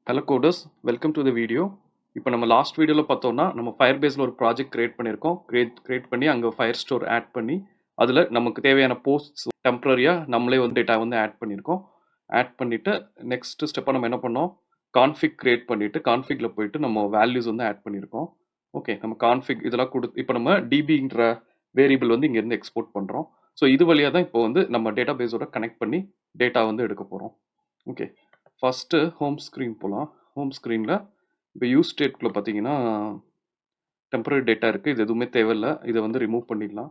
Hello coders, welcome to the video. இப்போ நம்ம last வீடியோவில் பார்த்தோம்னா நம்ம ஃபயர்பேஸில் ஒரு ப்ராஜெக்ட் கிரியேட் பண்ணியிருக்கோம். கிரியேட் பண்ணி அங்கே ஃபயர் ஸ்டோர் ஆட் பண்ணி அதில் நமக்கு தேவையான போஸ்ட்ஸ் டெம்பரரியாக நம்மளே வந்து டேட்டா வந்து ஆட் பண்ணியிருக்கோம். ஆட் பண்ணிவிட்டு நெக்ஸ்ட் ஸ்டெப்பாக நம்ம என்ன பண்ணோம், கான்ஃபிக் கிரியேட் பண்ணிவிட்டு கான்ஃபிகில் போயிட்டு நம்ம வேல்யூஸ் வந்து ஆட் பண்ணியிருக்கோம். ஓகே, நம்ம கான்ஃபிக் இதெல்லாம் இப்போ நம்ம டிபின்ற வேரியபிள் வந்து இங்கேருந்து எக்ஸ்போர்ட் பண்ணுறோம். ஸோ இது வழியாக தான் இப்போ வந்து நம்ம டேட்டா பேஸோட கனெக்ட் பண்ணி டேட்டா வந்து எடுக்க போகிறோம். ஓகே, ஃபஸ்ட்டு ஹோம் ஸ்க்ரீன் போகலாம். ஹோம் ஸ்க்ரீனில் இப்போ யூஸ் ஸ்டேட்குள்ளே பார்த்தீங்கன்னா டெம்பரரி டேட்டா இருக்குது. இது எதுவுமே தேவையில்லை. இதை வந்து ரிமூவ் பண்ணிடலாம்.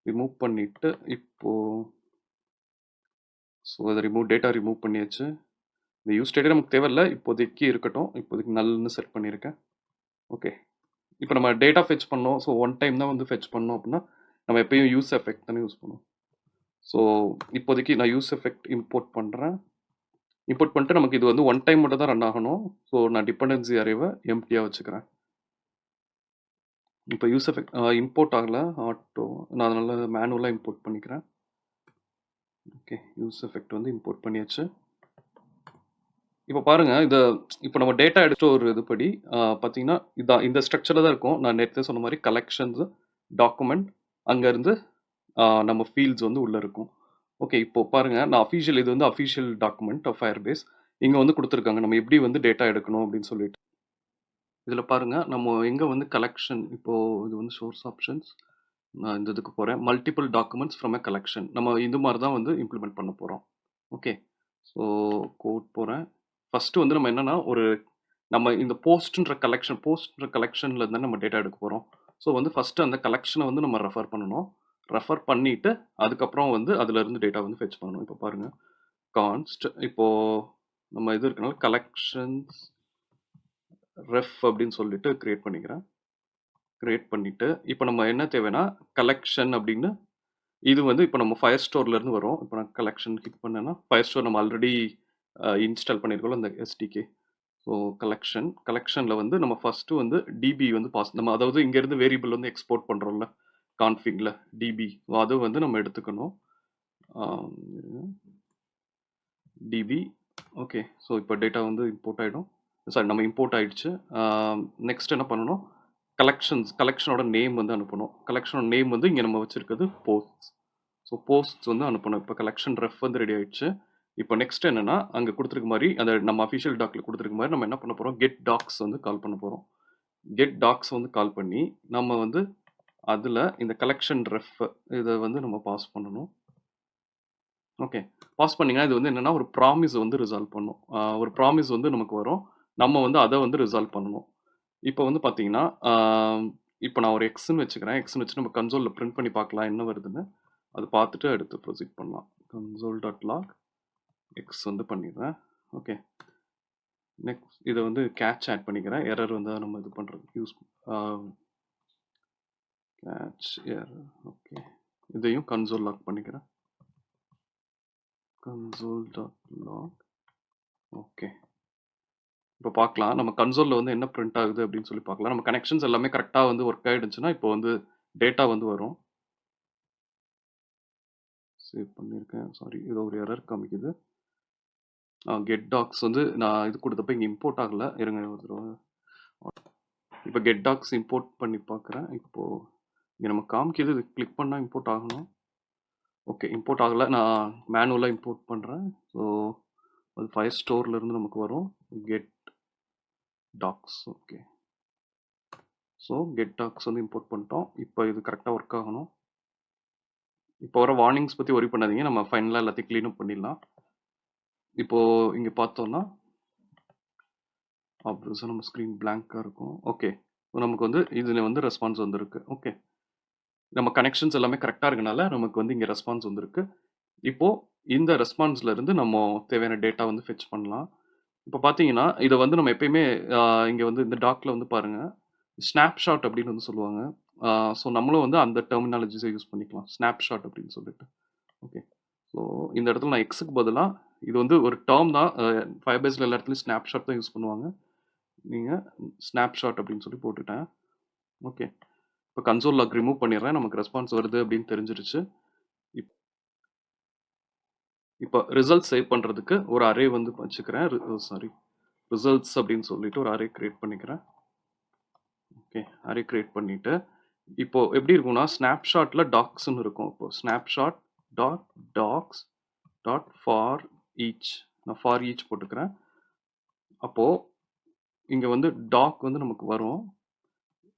ரிமூவ் பண்ணிவிட்டு இப்போது அதை டேட்டா ரிமூவ் பண்ணியாச்சு. இந்த யூஸ் ஸ்டேட்டே நமக்கு தேவையில்லை, இப்போதைக்கு இருக்கட்டும். இப்போதைக்கு நல்லுன்னு செட் பண்ணியிருக்கேன். ஓகே, இப்போ நம்ம டேட்டா ஃபெச் பண்ணோம். ஸோ ஒன் டைம் தான் வந்து ஃபெச் பண்ணோம் அப்படின்னா நம்ம எப்பயும் யூஸ் எஃபெக்ட் தானே யூஸ் பண்ணுவோம். ஸோ இப்போதைக்கு நான் யூஸ் எஃபெக்ட் இம்போர்ட் பண்ணுறேன். இம்போர்ட் பண்ணிட்டு நமக்கு இது வந்து ஒன் டைம் மட்டும் தான் ரன் ஆகணும். ஸோ நான் டிபெண்டன்சி அரேவை எம்டியாக வச்சுக்கிறேன். இப்போ யூஸ் எஃபெக்ட் இம்போர்ட் ஆகலை, ஆட்டோ. நான் அதனால் மேனுவலாக இம்போர்ட் பண்ணிக்கிறேன். ஓகே, யூஸ் எஃபெக்ட் வந்து இம்போர்ட் பண்ணியாச்சு. இப்போ பாருங்கள், இப்போ நம்ம டேட்டா எடுத்த ஒரு இதுபடி பார்த்தீங்கன்னா இதான் இந்த ஸ்ட்ரக்சரில் தான் இருக்கும். நான் நேற்று சொன்ன மாதிரி கலெக்ஷன்ஸ், டாக்குமெண்ட், அங்கேருந்து நம்ம ஃபீல்ட்ஸ் வந்து உள்ளே இருக்கும். ஓகே, இப்போ பாருங்கள், நான் இது வந்து அஃபிஷியல் டாக்குமெண்ட் ஆஃப் ஃபயர்பேஸ். இங்கே வந்து கொடுத்துருக்காங்க நம்ம எப்படி வந்து டேட்டா எடுக்கணும் அப்படின்னு சொல்லிட்டு. இதில் பாருங்கள், நம்ம எங்கே வந்து கலெக்ஷன், இப்போது இது வந்து சோர்ஸ் ஆப்ஷன்ஸ். நான் இந்த இதுக்கு போகிறேன், multiple documents from a collection. நம்ம இந்த மாதிரி தான் வந்து இம்ப்ளிமெண்ட் பண்ண போகிறோம். ஓகே, ஸோ கோட் போகிறேன். ஃபஸ்ட்டு வந்து நம்ம என்னென்னா நம்ம இந்த போஸ்ட்ன்ற கலெக்ஷனில் இருந்தால் நம்ம டேட்டா எடுக்க போகிறோம். ஸோ வந்து ஃபஸ்ட்டு அந்த கலெக்ஷனை வந்து நம்ம ரெஃபர் பண்ணணும். ரெஃபர் பண்ணிவிட்டு அதுக்கப்புறம் வந்து அதிலேருந்து டேட்டா வந்து ஃபெச் பண்ணணும். இப்போ பாருங்கள், கான்ஸ்ட் இப்போது நம்ம இது இருக்கனால கலெக்ஷன்ஸ் ரெஃப் அப்படின்னு சொல்லிட்டு கிரியேட் பண்ணிக்கிறேன். கிரியேட் பண்ணிவிட்டு இப்போ நம்ம என்ன தேவைன்னா கலெக்ஷன் அப்படின்னு இது வந்து இப்போ நம்ம ஃபயர் ஸ்டோர்லேருந்து வரும். இப்போ நான் கலெக்ஷன் கிளிக் பண்ணேன்னா ஃபயர் ஸ்டோர் நம்ம ஆல்ரெடி இன்ஸ்டால் பண்ணியிருக்கோம் அந்த எஸ்டிகே. ஸோ கலெக்ஷனில் வந்து நம்ம ஃபஸ்ட்டு வந்து டிபி வந்து நம்ம அதாவது இங்கேருந்து வேரியபிள் வந்து எக்ஸ்போர்ட் பண்ணுறோம்ல கான்ஃபிகில் டிபி, அது வந்து நம்ம எடுத்துக்கணும். டிபி. ஓகே, ஸோ இப்போ டேட்டா வந்து இம்போர்ட் ஆகிடும். சாரி, நம்ம இம்போர்ட் ஆகிடுச்சு. நெக்ஸ்ட் என்ன பண்ணணும், கலெக்ஷனோட நேம் வந்து அனுப்பணும். கலெக்ஷனோட நேம் வந்து இங்கே நம்ம வச்சுருக்கிறது போஸ்ட்ஸ். ஸோ போஸ்ட்ஸ் வந்து அனுப்பணும். இப்போ கலெக்ஷன் ரெஃப் வந்து ரெடி ஆகிடுச்சு. இப்போ நெக்ஸ்ட் என்னென்னா அங்கே கொடுத்துருக்க மாதிரி அந்த நம்ம அஃபிஷியல் டாக்கில் கொடுத்துருக்க மாதிரி நம்ம என்ன பண்ண போகிறோம், கெட் டாக்ஸ் வந்து கால் பண்ண போகிறோம். கெட் டாக்ஸ் வந்து கால் பண்ணி நம்ம வந்து அதில் இந்த கலெக்ஷன் ரெஃப் இதை வந்து நம்ம பாஸ் பண்ணணும். ஓகே, பாஸ் பண்ணிங்கன்னா இது வந்து என்னென்னா ஒரு ப்ராமிஸ் வந்து ரிசால்வ் பண்ணும். ஒரு ப்ராமிஸ் வந்து நமக்கு வரும், நம்ம வந்து அதை வந்து ரிசால்வ் பண்ணணும். இப்போ வந்து பார்த்தீங்கன்னா இப்போ நான் ஒரு எக்ஸ்ன்னு வச்சுக்கிறேன். எக்ஸ்ன்னு வச்சு நம்ம கன்சோலில் பிரிண்ட் பண்ணி பார்க்கலாம் என்ன வருதுன்னு. அது பார்த்துட்டு அடுத்து ப்ரொசீட் பண்ணலாம். console.log எக்ஸ் வந்து பண்ணிடுறேன். ஓகே, நெக்ஸ்ட் இதை வந்து கேட்ச் ஆட் பண்ணிக்கிறேன். எரர் வந்து நம்ம இது பண்ணுறது யூஸ் கேட்ச் எரர். ஓகே, இதையும் கன்சோல் லாக் பண்ணிக்கிறேன். console.log. ஓகே, இப்போ பார்க்கலாம் நம்ம கன்சோலில் வந்து என்ன பிரிண்ட் ஆகுது அப்படின்னு சொல்லி பார்க்கலாம். நம்ம கனெக்ஷன்ஸ் எல்லாமே கரெக்டாக வந்து ஒர்க் ஆகிடுச்சுன்னா இப்போ வந்து டேட்டா வந்து வரும். சேவ் பண்ணியிருக்கேன், சாரி, இது ஒரு எரர் காமிக்குது. கெட் டாக்ஸ் வந்து நான் இது கொடுத்தப்ப இங்கே இம்போர்ட் ஆகலை. இருங்க ஒரு தடவை. இப்போ கெட் டாக்ஸ் இம்போர்ட் பண்ணி பார்க்குறேன். இப்போது இங்கே நம்ம காமிக்குது, இது கிளிக் பண்ணால் இம்போர்ட் ஆகணும். ஓகே, இம்போர்ட் ஆகலை. நான் மேனுவலாக இம்போர்ட் பண்ணுறேன். ஸோ அது ஃபயர் ஸ்டோர்லேருந்து நமக்கு வரும் get docs. Okay, so get docs வந்து இம்போர்ட் பண்ணிட்டோம். இப்போ இது கரெக்டாக ஒர்க் ஆகணும். இப்போ வர வார்னிங்ஸ் பற்றி ஒரி பண்ணாதீங்க, நம்ம ஃபைனலாக எல்லாத்தையும் க்ளீன் அப் பண்ணிடலாம். இப்போது இங்கே பார்த்தோன்னா ஆப்வியஸாக நம்ம ஸ்க்ரீன் பிளாங்காக இருக்கும். ஓகே, நமக்கு வந்து இதில் வந்து ரெஸ்பான்ஸ் வந்துருக்கு. ஓகே, நம்ம கனெக்ஷன்ஸ் எல்லாமே கரெக்டாக இருக்கனால நமக்கு வந்து இங்கே ரெஸ்பான்ஸ் வந்துருக்கு. இப்போது இந்த ரெஸ்பான்ஸ்லேருந்து நம்ம தேவையான டேட்டா வந்து ஃபெச் பண்ணலாம். இப்போ பார்த்தீங்கன்னா இதை வந்து நம்ம எப்பயுமே இங்கே வந்து இந்த டாக்கில் வந்து பாருங்கள், ஸ்னாப்ஷாட் அப்படின்னு வந்து சொல்லுவாங்க. ஸோ நம்மளும் வந்து அந்த டெர்மினாலஜிஸை யூஸ் பண்ணிக்கலாம், ஸ்னாப்ஷாட் அப்படின்னு சொல்லிட்டு. ஓகே, ஸோ இந்த இடத்துல நான் எக்ஸுக்கு பதிலாக இது வந்து ஒரு டேர்ம் தான். ஃபயர்பேஸில் எல்லா இடத்துலையும் ஸ்னாப்ஷாட் தான் யூஸ் பண்ணுவாங்க. நீங்கள் ஸ்னாப்ஷாட் அப்படின்னு சொல்லி போட்டுட்டேன். ஓகே, இப்போ கன்சோல் லாக் ரிமூவ் பண்ணிடுறேன். நமக்கு ரெஸ்பான்ஸ் வருது அப்படின்னு தெரிஞ்சிருச்சு. இப்போ ரிசல்ட் சேவ் பண்ணுறதுக்கு ஒரு அரே வந்து வச்சுக்கிறேன். சாரி, ரிசல்ட்ஸ் அப்படின்னு சொல்லிட்டு ஒரு அரே கிரியேட் பண்ணிக்கிறேன். ஓகே, அரே கிரியேட் பண்ணிட்டு இப்போ எப்படி இருக்கும்னா ஸ்னாப்ஷாட்ல டாக்ஸ்ன்னு இருக்கும். இப்போ snapshot dot docs dot for each, நான் ஃபார் ஈச் போட்டுக்கிறேன். அப்போ இங்க வந்து டாக் வந்து நமக்கு வரும்.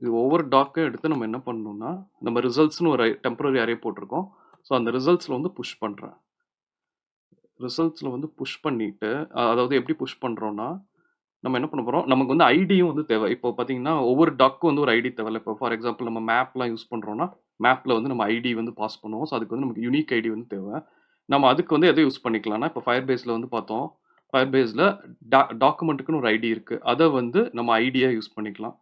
இது ஒவ்வொரு டாக்கையும் எடுத்து நம்ம என்ன பண்ணணும்னா நம்ம ரிசல்ட்ஸ்னு ஒரு டெம்பரரி அரே போட்டிருக்கோம். ஸோ அந்த ரிசல்ட்ஸ்ல வந்து புஷ் பண்றேன். ரிசல்ட்ஸ்ல வந்து புஷ் பண்ணிட்டு அதாவது எப்படி புஷ் பண்றோம்னா நம்ம என்ன பண்ண போறோம், நமக்கு வந்து ஐடியும் வந்து தேவை. இப்போ பார்த்தீங்கன்னா, ஒவ்வொரு டக்கும் வந்து ஒரு ஐடி தேவையில்ல. இப்போ ஃபார் எக்ஸாம்பிள் நம்ம மேப்லாம் யூஸ் பண்றோம்னா, மேப்ல வந்து நம்ம ஐடி வந்து பாஸ் பண்ணுவோம். ஸோ அதுக்கு வந்து நமக்கு யூனிக் ஐடி வந்து தேவை. நம்ம அதுக்கு வந்து எதை யூஸ் பண்ணிக்கலாம்னா, இப்போ Firebaseல வந்து பார்த்தோம். Firebaseல டாக்குமெண்ட்டுக்குன்னு ஒரு ஐடி இருக்கு. அத வந்து நம்ம ஐடியா யூஸ் பண்ணிக்கலாம்.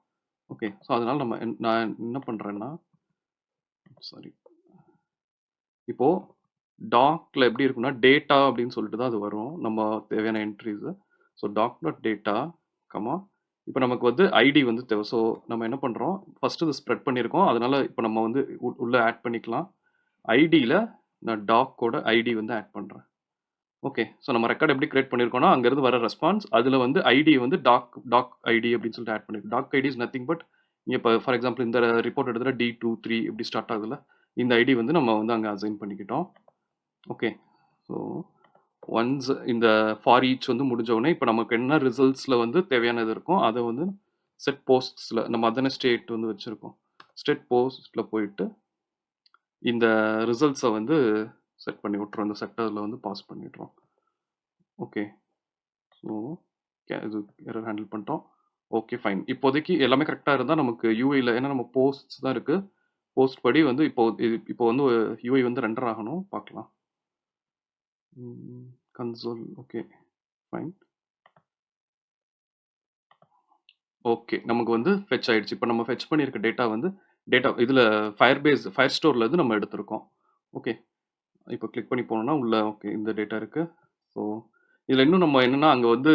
ஓகே. ஸோ அதனால நான் என்ன பண்றேன்னா, சாரி. இப்போ டாக்ல எப்படி இருக்கும்னா, டேட்டா அப்படின்னு சொல்லிட்டு தான் அது வரும். நம்ம தேவையான entries. So doc dot data, comma இப்போ நமக்கு வந்து ஐடி வந்து தேவை. ஸோ நம்ம என்ன பண்றோம், ஃபர்ஸ்ட் இது ஸ்ப்ரெட் பண்ணியிருக்கோம். அதனால இப்போ நம்ம வந்து உள்ள ஆட் பண்ணிக்கலாம். ஐடியில் நான் டாக்கோட ஐடி வந்து ஆட் பண்றேன். ஓகே. ஸோ நம்ம ரெக்கார்ட் எப்படி கிரியேட் பண்ணியிருக்கோம்னா, அங்கேருந்து வர ரெஸ்பான்ஸ் அதில் வந்து ஐடி வந்து டாக் ஐடி அப்படின்னு சொல்லிட்டு ஆட் பண்ணிருக்கோம். Doc ID is nothing but இங்கே இப்போ ஃபார் எக்ஸாம்பிள் இந்த ரிப்போர்ட் எடுத்துல D23 இப்படி ஸ்டார்ட் ஆகுதுல, இந்த ஐடி வந்து நம்ம வந்து அங்கே அசைன் பண்ணிக்கிட்டோம். ஓகே. ஸோ ஒன்ஸ் இந்த ஃபார் ஈச் வந்து முடிஞ்ச உடனே இப்போ நமக்கு என்ன ரிசல்ட்ஸில் வந்து தேவையானது இருக்கும் அதை வந்து செட் போஸ்ட்ஸில் நம்ம அதனை ஸ்டேட் வந்து வச்சுருக்கோம். ஸ்டேட் போஸ்ட்டில் போயிட்டு இந்த ரிசல்ட்ஸை வந்து செட் பண்ணி விட்றோம். இந்த செக்டரில் வந்து பாஸ் பண்ணிடுறோம். ஓகே. ஸோ இது எரர் ஹேண்டில் பண்ணிட்டோம். Okay fine. இப்போதைக்கு எல்லாமே கரெக்டாக இருந்தால் நமக்கு யூஐயில் ஏன்னா நம்ம போஸ்ட்ஸ் தான் இருக்குது. போஸ்ட் படி வந்து இப்போ வந்து யூஐ வந்து ரெண்டர் ஆகணும். பார்க்கலாம். கன்சோல். Okay fine. ஓகே. நமக்கு வந்து ஃபெட்ச் ஆயிடுச்சு. இப்போ நம்ம ஃபெட்ச் பண்ணியிருக்க டேட்டா வந்து இதில் ஃபயர்ஸ்டோர்ல இருந்து நம்ம எடுத்திருக்கோம். ஓகே. இப்போ கிளிக் பண்ணி போனோம்னா உள்ள ஓகே இந்த டேட்டா இருக்கு. ஸோ இதில் இன்னும் நம்ம என்னன்னா அங்கே வந்து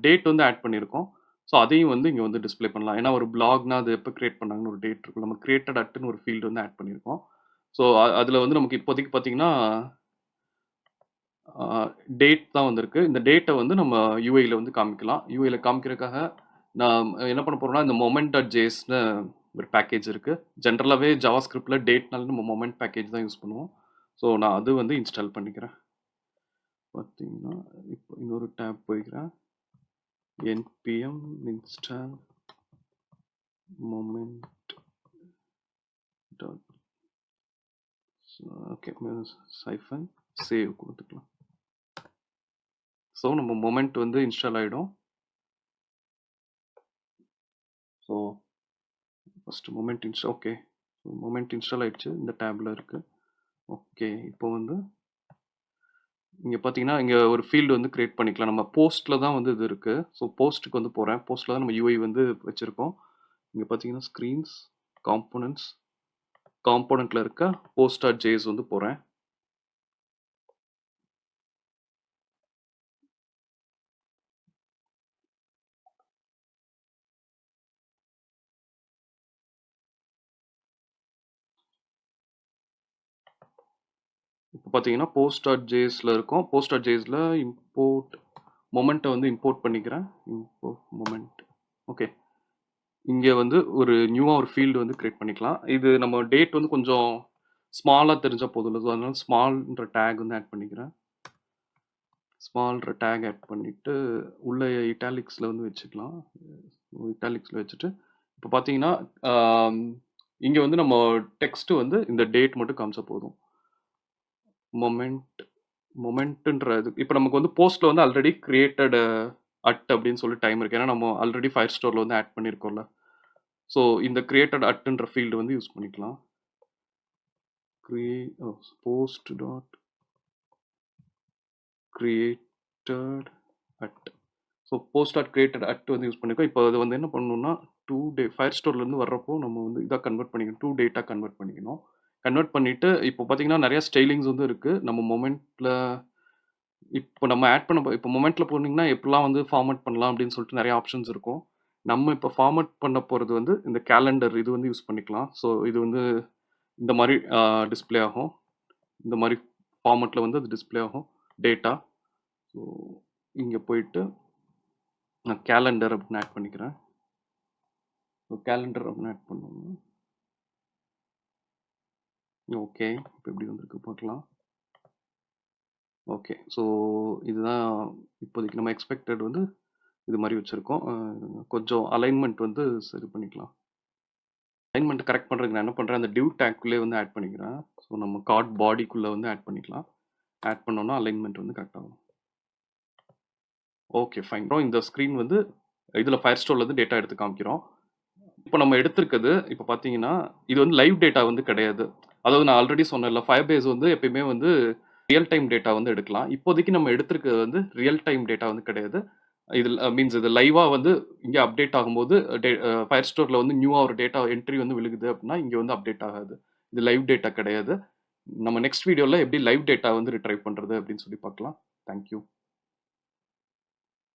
டேட் வந்து ஆட் பண்ணியிருக்கோம். ஸோ அதையும் வந்து இங்கே வந்து டிஸ்ப்ளே பண்ணலாம். ஏன்னா ஒரு பிளாக்னா அது எப்போ கிரியேட் பண்ணாங்கன்னு ஒரு டேட் இருக்கும். நம்ம கிரியேட்டட் அட்னு ஒரு ஃபீல்டு வந்து ஆட் பண்ணியிருக்கோம். ஸோ அதில் வந்து நமக்கு இப்போதைக்கு பார்த்தீங்கன்னா டேட் தான் வந்திருக்கு. இந்த டேட்டை வந்து நம்ம யூஐயில் வந்து காமிக்கலாம். யூஐயில் காமிக்கிறதுக்காக நான் என்ன பண்ண போறேன்னா இந்த moment.jsன்னு ஒரு பேக்கேஜ் இருக்கு. ஜென்ரலாகவே ஜாவாஸ்கிரிப்ட்ல டேட்னால நம்ம மொமெண்ட் பேக்கேஜ் தான் யூஸ் பண்ணுவோம். ஸோ நான் அது வந்து இன்ஸ்டால் பண்ணிக்கிறேன். பார்த்தீங்கன்னா இப்போ இன்னொரு டேப் போய்க்கிறேன். npm install moment. Okay siphon save கொடுத்துக்கலாம். ஸோ நம்ம மொமெண்ட் வந்து இன்ஸ்டால் ஆகிடும். So first moment install. Okay moment install ஆயிடுச்சு. இந்த டேப்ல இருக்கு. ஓகே இப்போ வந்து இங்கே பார்த்தீங்கன்னா இங்கே ஒரு ஃபீல்டு வந்து கிரியேட் பண்ணிக்கலாம். நம்ம போஸ்ட்டில் தான் வந்து இது இருக்குது. ஸோ போஸ்ட்டுக்கு வந்து போகிறேன். போஸ்ட்டில் தான் நம்ம யூஐ வந்து வச்சுருக்கோம். இங்கே பார்த்தீங்கன்னா ஸ்க்ரீன்ஸ் காம்போனண்ட்டில் இருக்க post.js வந்து போகிறேன். இப்போ பார்த்தீங்கன்னா post.jsல இருக்கும். post.jsல இம்போர்ட் மொமெண்ட்டை வந்து இம்போர்ட் பண்ணிக்கிறேன். Import moment. ஓகே. இங்கே வந்து ஒரு நியூவாக ஒரு ஃபீல்டு வந்து கிரியேட் பண்ணிக்கலாம். இது நம்ம டேட் வந்து கொஞ்சம் ஸ்மாலாக தெரிஞ்சால் போதும் இல்லை. ஸோ அதனால ஸ்மால்ன்ற டேக் வந்து ஆட் பண்ணிக்கிறேன். ஸ்மால்ன்ற டேக் ஆட் பண்ணிவிட்டு உள்ள இட்டாலிக்ஸில் வந்து வச்சுக்கலாம். இட்டாலிக்ஸில் வச்சுட்டு இப்போ பார்த்தீங்கன்னா இங்கே வந்து நம்ம டெக்ஸ்ட்டு வந்து இந்த டேட் மட்டும் காமிச்சா போதும். மொமெண்ட்ன்ற இது இப்போ நமக்கு வந்து போஸ்ட்டில் வந்து ஆல்ரெடி கிரியேட்டட் அப்படின்னு சொல்லி டைம் இருக்குது. ஏன்னா நம்ம ஆல்ரெடி ஃபயர்ஸ்டோரில் வந்து ஆட் பண்ணியிருக்கோம்ல. ஸோ இந்த கிரியேட்டட் அட்ன்ற ஃபீல்டு வந்து யூஸ் பண்ணிக்கலாம். Post dot created at. So post dot created at வந்து யூஸ் பண்ணியிருக்கோம். இப்போ அது வந்து என்ன பண்ணணும்னா ஃபயர்ஸ்டோர்லேருந்து வர்றப்போ நம்ம வந்து இதாக கன்வெர்ட் பண்ணிக்கணும். 2 டேட்டா கன்வெர்ட் பண்ணிக்கணும். கன்வெர்ட் பண்ணிவிட்டு இப்போ பார்த்தீங்கன்னா நிறைய ஸ்டைலிங்ஸ் வந்து இருக்குது. நம்ம மொமெண்ட்டில் இப்போ நம்ம ஆட் பண்ண இப்போ மொமெண்ட்டில் போனீங்கன்னா எப்படிலாம் வந்து ஃபார்மேட் பண்ணலாம் அப்படின்னு சொல்லிட்டு நிறைய ஆப்ஷன்ஸ் இருக்கும். நம்ம இப்போ ஃபார்மேட் பண்ண போகிறது வந்து இந்த கேலண்டர் இது வந்து யூஸ் பண்ணிக்கலாம். ஸோ இது வந்து இந்த மாதிரி டிஸ்பிளே ஆகும். இந்த மாதிரி ஃபார்மேட்டில் வந்து அது டிஸ்பிளே ஆகும் டேட்டா. ஸோ இங்கே போயிட்டு நான் கேலண்டர் அப்படின்னு ஆட் பண்ணிக்கிறேன். ஸோ கேலண்டர் அப்படின்னு ஆட் பண்ணுவோம். ஓகே, இப்போ எப்படி வந்திருக்கு பார்க்கலாம். ஓகே, ஸோ இதுதான் இப்போதைக்கு நம்ம எக்ஸ்பெக்டட் வந்து இது மாதிரி வச்சுருக்கோம். கொஞ்சம் அலைன்மெண்ட் வந்து சரி பண்ணிக்கலாம். அலைன்மெண்ட் கரெக்ட் பண்ணுறதுக்கு நான் என்ன பண்ணுறேன், அந்த டிவ் டேக்குள்ளே வந்து ஆட் பண்ணிக்கிறேன். ஸோ நம்ம கார்ட் பாடிக்குள்ளே வந்து ஆட் பண்ணிக்கலாம். ஆட் பண்ணோன்னா அலைன்மெண்ட் வந்து கரெக்ட் ஆகும். Okay, fine. அப்புறம் இந்த ஸ்க்ரீன் வந்து இதில் ஃபயர்ஸ்டோரில் வந்து டேட்டா எடுத்து காமிக்கிறோம். இப்போ நம்ம எடுத்திருக்கிறது இப்போ பார்த்தீங்கன்னா இது வந்து லைவ் டேட்டா வந்து கிடையாது. அதாவது நான் ஆல்ரெடி சொன்னேன்ல, ஃபயர்பேஸ் வந்து எப்பயுமே வந்து ரியல் டைம் டேட்டா வந்து எடுக்கலாம். இப்போதைக்கு நம்ம எடுத்திருக்கிறது வந்து ரியல் டைம் டேட்டா வந்து கிடையாது. இதில் மீன்ஸ் இது லைவா வந்து இங்கே அப்டேட் ஆகும்போது ஃபயர் ஸ்டோரில் வந்து நியூவாக ஒரு டேட்டா என்ட்ரி வந்து விழுகுது அப்படின்னா இங்கே வந்து அப்டேட் ஆகாது. இது லைவ் டேட்டா கிடையாது. நம்ம நெக்ஸ்ட் வீடியோவில் எப்படி லைவ் டேட்டா வந்து ரிட்ரைவ் பண்ணுறது அப்படின்னு சொல்லி பார்க்கலாம். தேங்க்யூ.